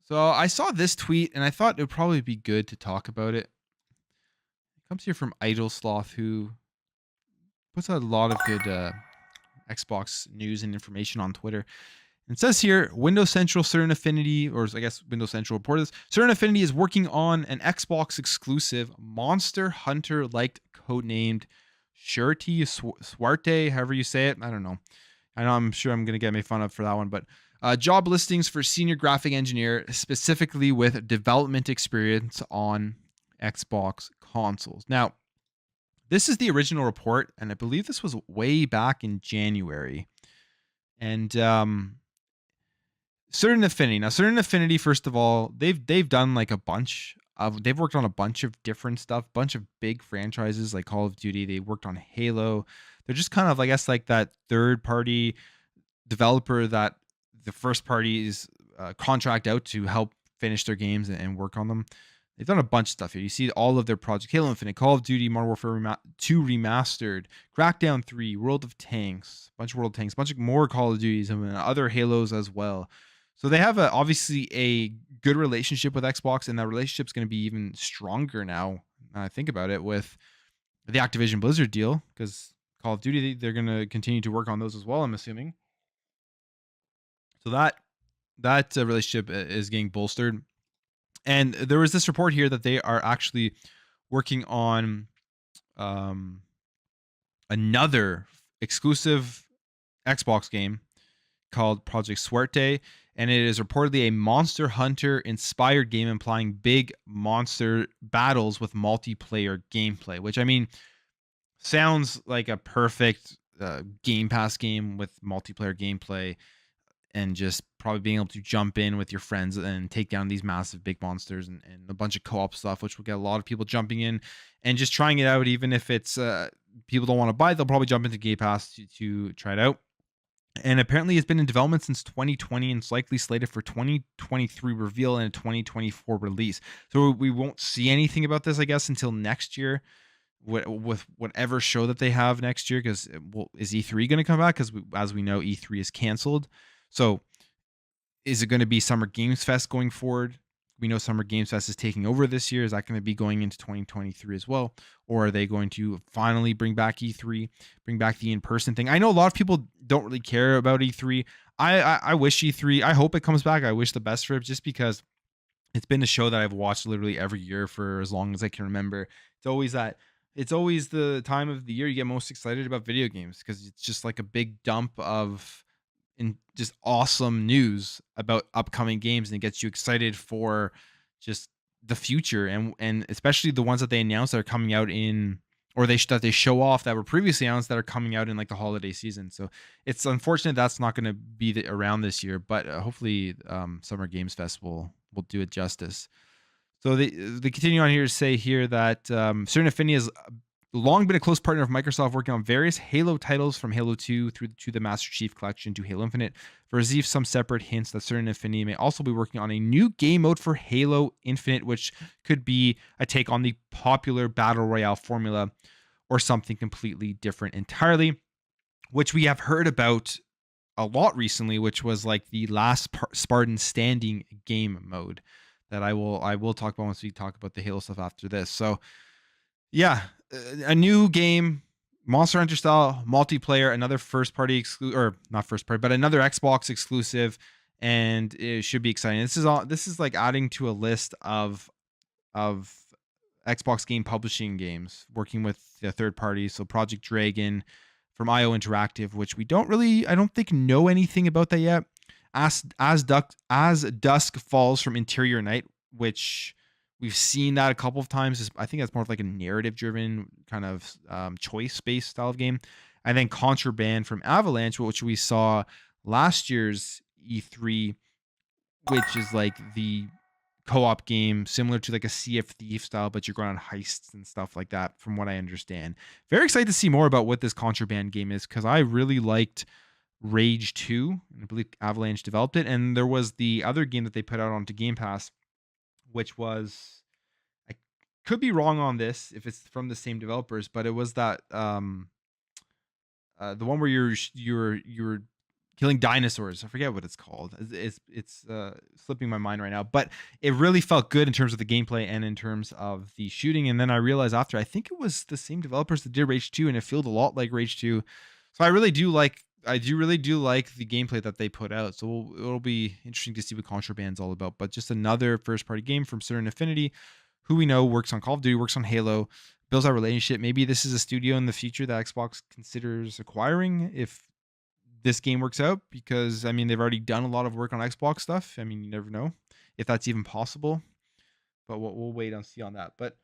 So I saw this tweet and I thought it would probably be good to talk about it. It comes here from Idle Sloth, who puts out a lot of good Xbox news and information on Twitter. And it says here, Windows Central Certain Affinity, or I guess Windows Central reported this. Certain Affinity is working on an Xbox exclusive Monster Hunter like codenamed Shirty Swarte, however you say it. I don't know. I know I'm sure I'm going to get made fun of for that one, but job listings for senior graphic engineer, specifically with development experience on Xbox consoles. Now, this is the original report, and I believe this was way back in January. And Certain Affinity. Now, Certain Affinity, first of all, they've done like they've worked on a bunch of different stuff, bunch of big franchises like Call of Duty. They worked on Halo. They're just kind of, I guess, like that third party developer that the first parties contract out to help finish their games and work on them. They've done a bunch of stuff here. You see all of their projects: Halo Infinite, Call of Duty, Modern Warfare 2 Remastered, Crackdown 3, World of Tanks, bunch of World of Tanks, bunch of more Call of Duties, and other Halos as well. So they have obviously a good relationship with Xbox, and that relationship's going to be even stronger now. I think about it with the Activision Blizzard deal, because Call of Duty, they're going to continue to work on those as well, I'm assuming. So that relationship is getting bolstered. And there was this report here that they are actually working on um, another exclusive Xbox game called Project Suerte, and it is reportedly a Monster Hunter inspired game implying big monster battles with multiplayer gameplay, which, I mean, sounds like a perfect Game Pass game with multiplayer gameplay, and just probably being able to jump in with your friends and take down these massive big monsters, and a bunch of co-op stuff, which will get a lot of people jumping in and just trying it out. Even if it's people don't want to buy it, they'll probably jump into Game Pass to try it out. And apparently it's been in development since 2020 and it's likely slated for 2023 reveal and a 2024 release. So we won't see anything about this, I guess, until next year with whatever show that they have next year. Because, well, is E3 going to come back? Because as we know, E3 is canceled. So is it going to be Summer Games Fest going forward? We know Summer Games Fest is taking over this year. Is that going to be going into 2023 as well? Or are they going to finally bring back E3, bring back the in-person thing? I know a lot of people don't really care about E3. I wish E3, I hope it comes back. I wish the best for it, just because it's been a show that I've watched literally every year for as long as I can remember. It's always the time of the year you get most excited about video games, because it's just like a big dump of and just awesome news about upcoming games, and it gets you excited for just the future, and especially the ones that they announced that are coming out in, or that they show off that were previously announced that are coming out in like the holiday season. So it's unfortunate that's not going to be around this year, but hopefully Summer Games Fest will do it justice. So they continue on here to say here that Certain Affinity has long been a close partner of Microsoft, working on various Halo titles from Halo 2 through to the Master Chief Collection to Halo Infinite. For received some separate hints that Certain Affinity may also be working on a new game mode for Halo Infinite, which could be a take on the popular Battle Royale formula or something completely different entirely, which we have heard about a lot recently, which was like the last Spartan standing game mode that I will talk about once we talk about the Halo stuff after this. So yeah, a new game, Monster Hunter style multiplayer, another first party exclusive, or not first party, but another Xbox exclusive, and it should be exciting. This is like adding to a list of Xbox game publishing games working with the third party. So Project Dragon from IO Interactive, which I don't think know anything about that yet. As Dusk Falls from Interior Night, which we've seen that a couple of times. I think that's more of like a narrative-driven kind of choice-based style of game. And then Contraband from Avalanche, which we saw last year's E3, which is like the co-op game similar to like a Sea of Thieves style, but you're going on heists and stuff like that, from what I understand. Very excited to see more about what this Contraband game is, because I really liked Rage 2, and I believe Avalanche developed it. And there was the other game that they put out onto Game Pass, which was, I could be wrong on this if it's from the same developers, but it was that the one where you're killing dinosaurs. I forget what it's called. It's slipping my mind right now, but it really felt good in terms of the gameplay and in terms of the shooting. And then I realized after, I think it was the same developers that did Rage 2, and it felt a lot like Rage 2. So I do really do like the gameplay that they put out. So it'll be interesting to see what Contraband's all about. But just another first party game from certain Affinity, who we know works on Call of Duty, works on Halo, builds our relationship. Maybe this is a studio in the future that Xbox considers acquiring if this game works out, because I mean they've already done a lot of work on Xbox stuff. I mean, you never know if that's even possible, but we'll wait and see on that. But